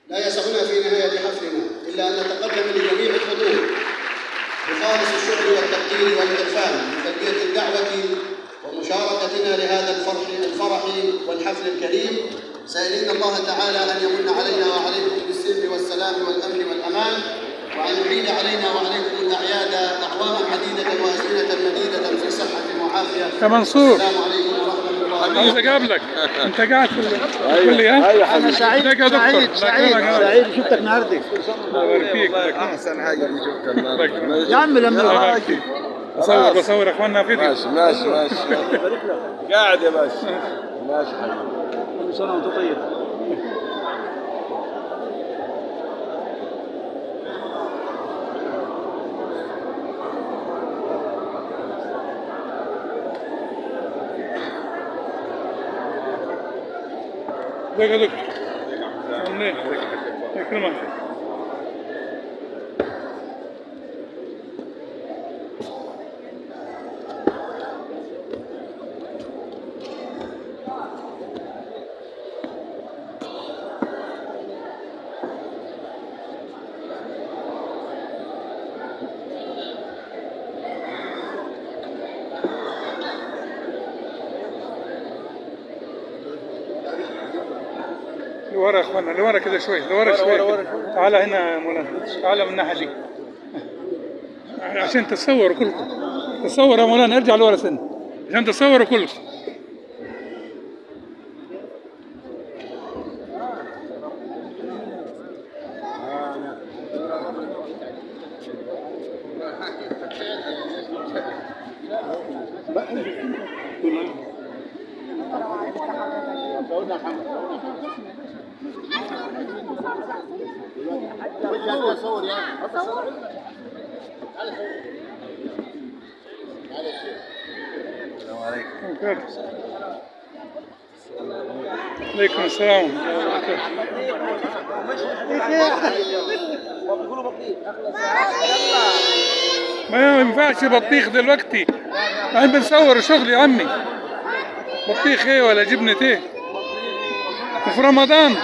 لا يسعنا في نهاية حفلنا إلا أن نتقدم لجميع الحضور بخالص الشكر والتقدير والإرفان من تلبية الدعوة ومشاركتنا لهذا الفرح والحفل الكريم، سائلين الله تعالى أن يمن علينا وعليكم بالسلم والسلام والأمن والأمان، وأن يعيد علينا وعليكم الأعياد أعواما عديدة وأزمنة مديدة في صحة وعافية. كمنصور، السلام عليكم ورحمة الله. عايز اقابلك، انت قاعد في الكلية؟ ايوه انا سعيد شفتك النهارده. الله يبارك فيك. احسن حاجه اللي شفتها النهارده يا عم لما بصور اخواننا فيديو. ماشي قاعد يا باشا. ماشي حبيبي، كل سنه وانت طيب. ازيك يا دكتور؟ منين؟ يكرمك. لورا يا اخوانا، لورا كده شوي، لورا شوي. تعال هنا يا مولانا، تعال من الناحيه دي عشان تصوروا كلكم. تصور يا مولانا، ارجع لورا سنه عشان تصوروا كلكم. عليكم السلام. ما ينفعش بطيخ دلوقتي، احنا بنصور شغل يا عمي. بطيخ ايه ولا جبنة ايه؟ وفي رمضان